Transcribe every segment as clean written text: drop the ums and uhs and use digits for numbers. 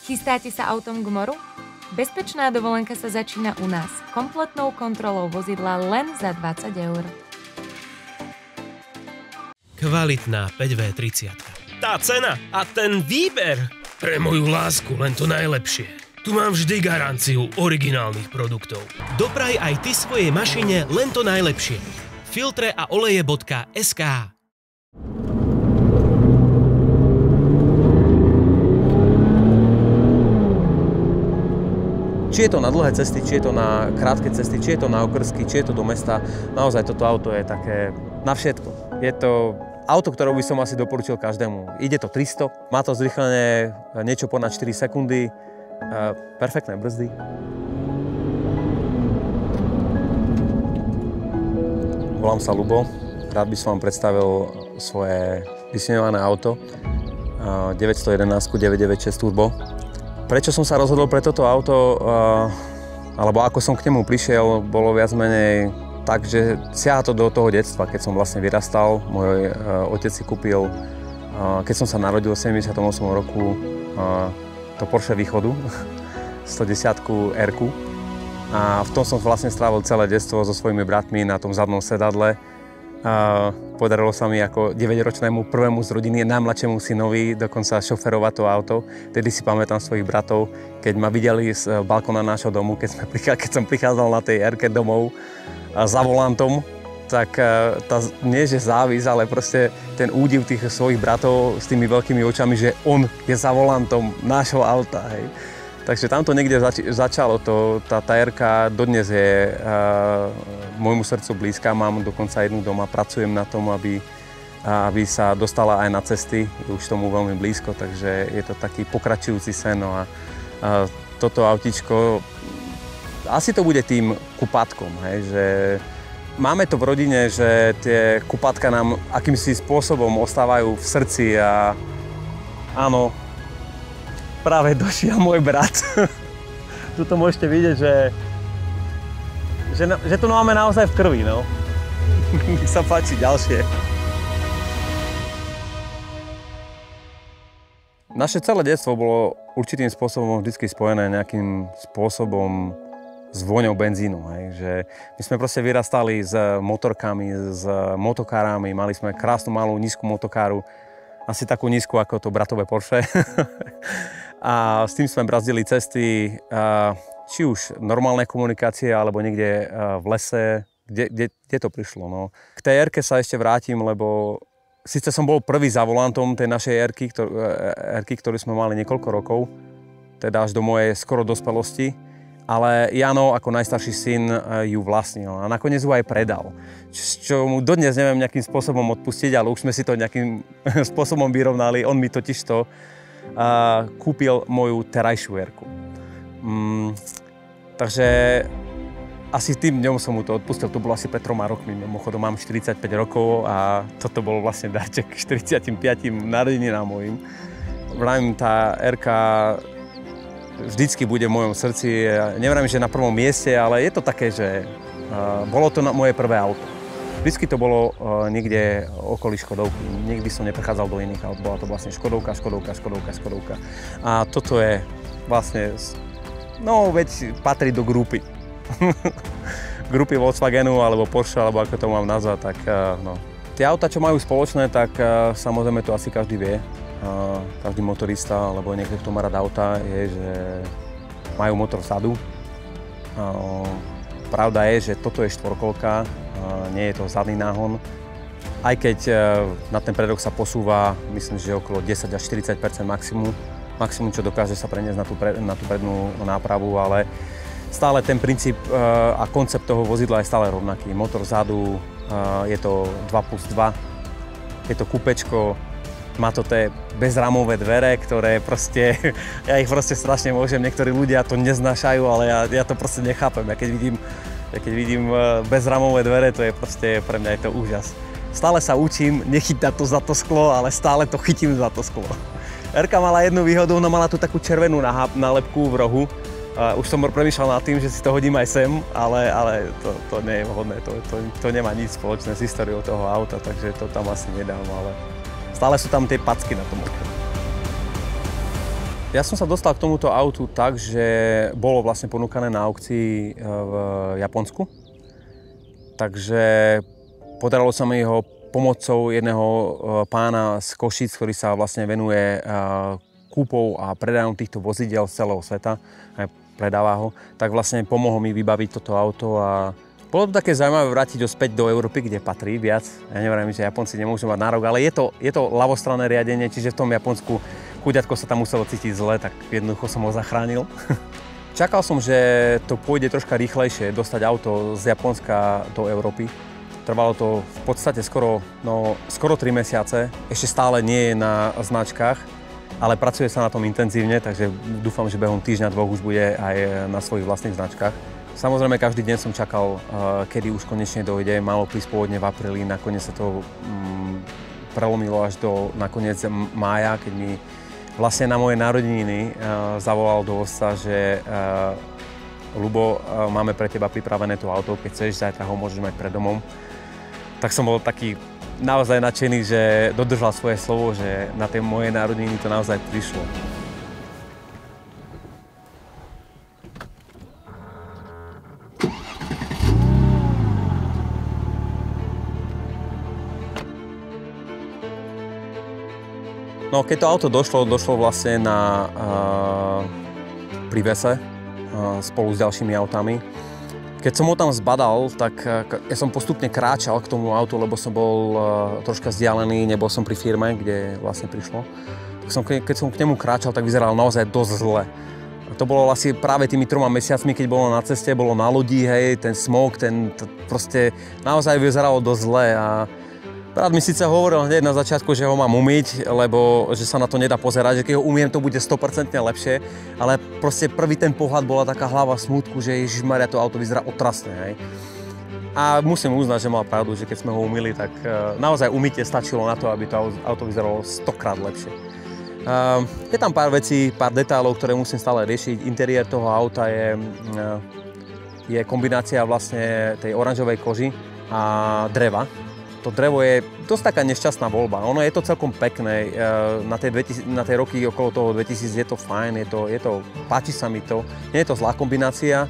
Chystáte sa autom k moru? Bezpečná dovolenka sa začína u nás. Kompletnou kontrolou vozidla len za 20 €. Kvalitná 5V30. Tá cena a ten výber. Pre moju lásku len to najlepšie. Tu mám vždy garanciu originálnych produktov. Dopraj aj ty svojej mašine len to najlepšie. Filtre a oleje.sk. Či je to na dlhé cesty, či je to na krátke cesty, či je to na okrsky, či je to do mesta, naozaj toto auto je také na všetko. Je to auto, ktoré by som asi doporučil každému. Ide to 300, má to zrýchlenie niečo ponad 4 sekundy, perfektné brzdy. Volám sa Ľubo, rád by som vám predstavil svoje vysnívané auto 911 996 Turbo. Prečo som sa rozhodol pre toto auto, alebo ako som k nemu prišiel, bolo viac menej tak, že siaha to do toho detstva, keď som vlastne vyrastal. Môj otec si kúpil, keď som sa narodil v 78 roku, to Porsche Východu, 110 R-ku. A v tom som vlastne strávil celé detstvo so svojimi bratmi na tom zadnom sedadle. Podarilo sa mi ako 9-ročnému prvému z rodiny, najmladšiemu synovi, dokonca šoferovať to auto. Vtedy si pamätám svojich bratov, keď ma videli z balkóna nášho domu, keď som prichádzal na tej R-ke domov za volantom, tak nie že závisť, ale proste ten údiv tých svojich bratov s tými veľkými očami, že on je za volantom nášho auta. Hej. Takže tamto niekde začalo to, tá R-ka dodnes je môjmu srdcu blízka, mám dokonca jednu doma, pracujem na tom, aby sa dostala aj na cesty, je už tomu veľmi blízko, takže je to taký pokračujúci sen. No a toto autíčko, asi to bude tým kupátkom, hej, že máme to v rodine, že tie kupátka nám akýmsi spôsobom ostávajú v srdci a áno, práve došiel môj brat. Tuto môžete vidieť, že to máme naozaj v krvi, no. Nech sa páči ďalšie. Naše celé detstvo bolo určitým spôsobom vždy spojené nejakým spôsobom s vôňou benzínu. Hej. Že my sme proste vyrastali s motorkami, s motokárami, mali sme krásnu malú nízku motokáru, asi takú nízku ako to bratové Porsche. A s tým sme brazdili cesty, či už normálne komunikácie, alebo niekde v lese, kde to prišlo. No. K tej R-ke sa ešte vrátim, lebo síce som bol prvý za volantom tej našej R-ky, ktorú sme mali niekoľko rokov, teda až do mojej skoro dospelosti, ale Jano ako najstarší syn ju vlastnil a nakoniec ju aj predal. Čo mu dodnes neviem nejakým spôsobom odpustiť, ale už sme si to nejakým spôsobom vyrovnali. On mi totižto kúpil moju terajšiu R-ku. Takže asi tým dňom som mu to odpustil. To bolo asi pred 3 rokmi. Mimochodom mám 45 rokov a toto bol vlastne darček k 45. narodeninám mojim. Vravím, tá R-ka vždycky bude v mojom srdci. Neviem, že na prvom mieste, ale je to také, že bolo to moje prvé auto. Vždycky to bolo niekde okolí Škodovky. Nikdy som neprechádzal do iných aut. Bola to vlastne Škodovka. A toto je vlastne, no veď patrí do grupy. Grupy Volkswagenu alebo Porsche, alebo ako to mám nazvať, tak no. Tie auta, čo majú spoločné, tak samozrejme to asi každý vie. Každý motorista, alebo niekto, kto má rád auta, je, že majú motor vzadu. Pravda je, že toto je štvorkolka, nie je to zadný náhon. Aj keď na ten predok sa posúva, myslím, že okolo 10 až 40% maximum, čo dokáže sa preniesť na tú prednú nápravu, ale stále ten princíp a koncept toho vozidla je stále rovnaký. Motor vzadu, je to 2+2, je to kúpečko, má to tie bezrámové dvere, ktoré proste, ja ich proste strašne môžem, niektorí ľudia to neznášajú, ale ja to proste nechápem. Ja keď vidím bezrámové dvere, to je proste, pre mňa je to úžas. Stále sa učím nechytať to za to sklo, ale stále to chytím za to sklo. R-ka mala jednu výhodu, ona mala tu takú červenú nálepku v rohu. Už som premýšľal nad tým, že si to hodím aj sem, ale to nie je vhodné, to nemá nič spoločné s históriou toho auta, takže to tam asi nedám, ale stále sú tam tie packy na tom okne. Ja som sa dostal k tomuto autu tak, že bolo vlastne ponúkané na aukcii v Japonsku. Takže podarilo sa mi ho pomocou jedného pána z Košíc, ktorý sa vlastne venuje kúpou a predajom týchto vozidiel z celého sveta, aj predáva ho, tak vlastne pomohol mi vybaviť toto auto a bolo to také zaujímavé vrátiť ho späť do Európy, kde patrí viac. Ja neviem, že Japonci nemôžu mať nárok, ale je to ľavostranné riadenie, čiže v tom Japonsku chuďatko sa tam muselo cítiť zle, tak jednoducho som ho zachránil. Čakal som, že to pôjde troška rýchlejšie, dostať auto z Japonska do Európy. Trvalo to v podstate skoro 3 mesiace. Ešte stále nie je na značkách, ale pracuje sa na tom intenzívne, takže dúfam, že behom týždňa, dvoch už bude aj na svojich vlastných značkách. Samozrejme, každý deň som čakal, kedy už konečne dojde. Malo prísť pôvodne v apríli, nakoniec sa to prelomilo až do nakoniec mája, keď mi vlastne na moje narodeniny zavolal dovozca, že Ľubo, máme pre teba pripravené to auto, keď chceš, zajtra ho môžeš mať pred domom. Tak som bol taký naozaj nadšený, že dodržal svoje slovo, že na tie moje narodeniny to naozaj prišlo. No, keď to auto došlo vlastne na prívese spolu s ďalšími autami. Keď som ho tam zbadal, tak ja som postupne kráčal k tomu autu, lebo som bol troška vzdialený, nebol som pri firme, kde vlastne prišlo. Tak keď som k nemu kráčal, tak vyzeral naozaj dosť zle. A to bolo asi práve tými 3 mesiacmi, keď bolo na ceste, bolo na lodi, hej, ten smog, proste naozaj vyzeralo dosť zle. A brat mi síce hovoril hneď na začiatku, že ho mám umyť, lebo že sa na to nedá pozerať, že keď ho umiem, to bude 100% lepšie, ale proste prvý ten pohľad bola taká hlava smútku, že ježišmaria, to auto vyzerá otrasne, hej. A musím uznať, že mal pravdu, že keď sme ho umyli, tak naozaj umytie stačilo na to, aby to auto vyzeralo 100-krát lepšie. Je tam pár vecí, pár detailov, ktoré musím stále riešiť. Interiér toho auta je kombinácia vlastne tej oranžovej koži a dreva. To drevo je dosť taká nešťastná voľba. Ono je to celkom pekné. Na tie roky okolo toho 2000 je to fajn, páči sa mi to. Nie je to zlá kombinácia.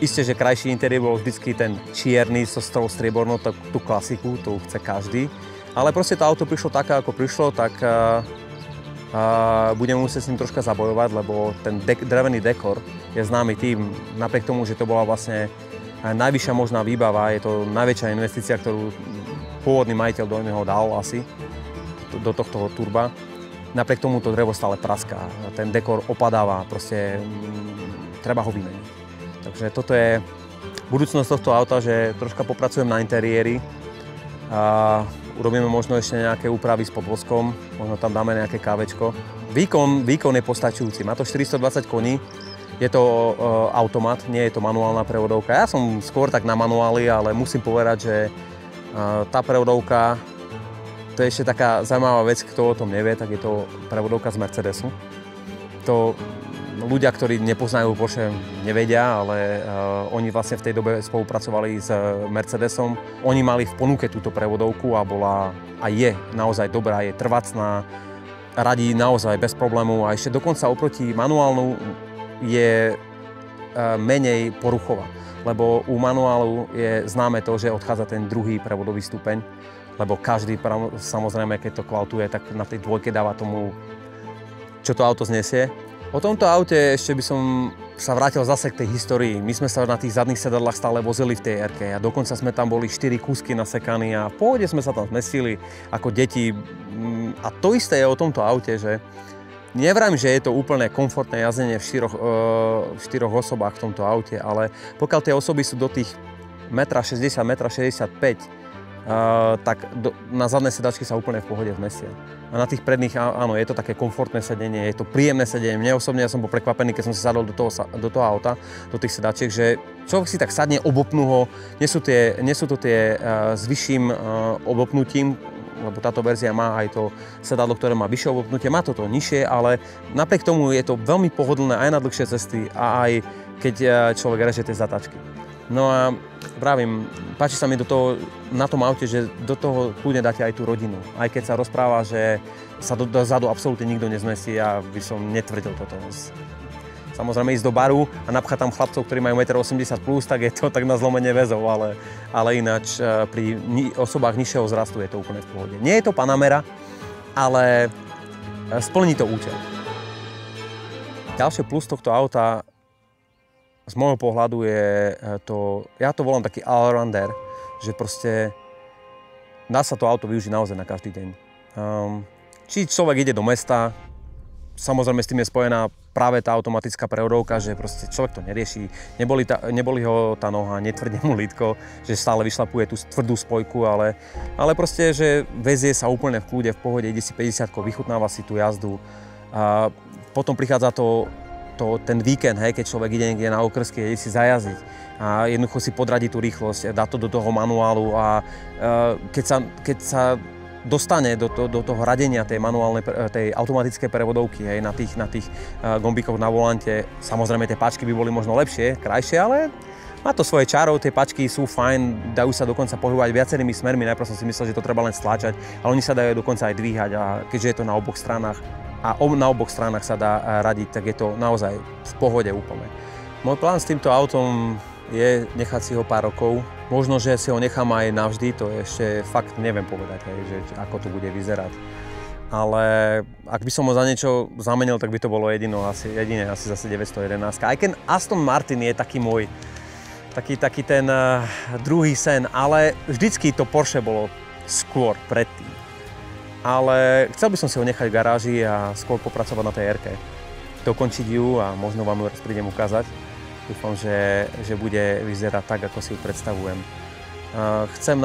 Isté, že krajší interiér bol vždycky ten čierny so striebornou, tú klasiku, tu chce každý. Ale proste to auto prišlo také, ako prišlo, tak budeme musieť s ním troška zabojovať, lebo ten drevený dekor je známy tým, napriek tomu, že to bola vlastne najvyššia možná výbava, je to najväčšia investícia, ktorú pôvodný majiteľ do neho dal asi, do tohto turba. Napriek tomu to drevo stále praská, ten dekor opadáva, proste treba ho vymeniť. Takže toto je budúcnosť tohto auta, že troška popracujem na interiéri a urobíme možno ešte nejaké úpravy s podvozkom, možno tam dáme nejaké kávečko. Výkon je postačujúci, má to 420 koní. Je to automat, nie je to manuálna prevodovka. Ja som skôr tak na manuáli, ale musím povedať, že tá prevodovka, to je ešte taká zaujímavá vec, kto o tom nevie, tak je to prevodovka z Mercedesu. To ľudia, ktorí nepoznajú Porsche, nevedia, ale oni vlastne v tej dobe spolupracovali s Mercedesom. Oni mali v ponuke túto prevodovku a bola a je naozaj dobrá, je trvácna, radí naozaj bez problémov a ešte dokonca oproti manuálnu je menej poruchová, lebo u manuálu je známe to, že odchádza ten druhý prevodový stupeň, lebo každý, samozrejme, keď to kvaltuje, tak na tej dvojke dáva tomu, čo to auto znesie. O tomto aute ešte by som sa vrátil zase k tej histórii. My sme sa na tých zadných sedadlách stále vozili v tej R-ke a dokonca sme tam boli 4 kúsky nasekaní a v pohode sme sa tam zmestili ako deti. A to isté je o tomto aute, že nevrám, že je to úplne komfortné jazdenie v štyroch osobách v tomto aute, ale pokiaľ tie osoby sú do tých 1,60 m, 1,65 m, tak na zadné sedačky sa úplne v pohode vmestia. A na tých predných, áno, je to také komfortné sedenie, je to príjemné sedenie. Mne osobne, ja som bol prekvapený, keď som sa sadol do toho auta, do tých sedačiek, že človek si tak sadne, obopnú ho, nie sú to tie s vyšším obopnutím, lebo táto verzia má aj to sedadlo, ktoré má vyššie obopnutie, má toto nižšie, ale napriek tomu je to veľmi pohodlné aj na dlhšie cesty a aj keď človek reže tie zatačky. No a Pravím, páči sa mi na tom aute, že do toho kľudne dáte aj tú rodinu. Aj keď sa rozpráva, že sa dozadu absolútne nikto nezmestí, ja by som netvrdil toto. Samozrejme ísť do baru a napchať tam chlapcov, ktorí majú 1,80 m plus, tak je to tak na zlomenie väzov, ale ináč pri osobách nižšieho vzrastu je to úplne v pohode. Nie je to Panamera, ale splní to účel. Ďalšie plus tohto auta z môjho pohľadu je to, ja to volám taký allrounder, že proste dá sa to auto využiť naozaj na každý deň. Či človek ide do mesta, samozrejme s tým je spojená práve tá automatická prevodovka, že proste človek to nerieši, neboli ho tá noha, netvrdne mu lítko, že stále vyšlapuje tú tvrdú spojku, ale proste, že vezie sa úplne v kľude, v pohode, ide si 50-ko, vychutnáva si tú jazdu. A potom prichádza ten víkend, hej, keď človek ide niekde na okrsky, ide si zajazdiť a jednoducho si podradí tú rýchlosť, dá to do toho manuálu a keď sa dostane do toho radenia tej automatickej prevodovky, hej, na tých gombíkoch na volante, samozrejme tie páčky by boli možno lepšie, krajšie, ale má to svoje čaro, tie páčky sú fajn, dajú sa dokonca pohybovať viacerými smermi, najprv som si myslel, že to treba len stláčať, ale oni sa dajú dokonca aj dvíhať a keďže je to na oboch stranách, na oboch stranách sa dá radiť, tak je to naozaj v pohode úplne. Môj plán s týmto autom je nechať si ho pár rokov. Možno, že si ho nechám aj navždy, to ešte fakt neviem povedať, že ako to bude vyzerať. Ale ak by som ho za niečo zamenil, tak by to bolo jediné asi zase 911. Aj keď Aston Martin je taký môj, taký ten druhý sen, ale vždycky to Porsche bolo skôr predtým. Ale chcel by som si ho nechať v garáži a skôr popracovať na tej R-ke. Dokončiť ju a možno vám ju raz prídem ukázať. Dúfam, že bude vyzerať tak, ako si ju predstavujem. Chcem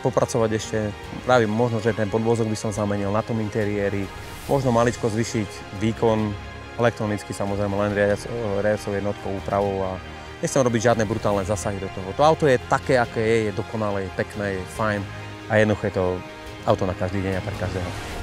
popracovať ešte, práve možno, že ten podvozok by som zamenil na tom interiéri, možno maličko zvyšiť výkon, elektronicky samozrejme len riadiacou jednotkou, úpravou a nechcem robiť žiadne brutálne zásahy do toho. To auto je také, aké je dokonalé, je pekné, je fajn a jednoducho je to auto na každý deň a pre každého.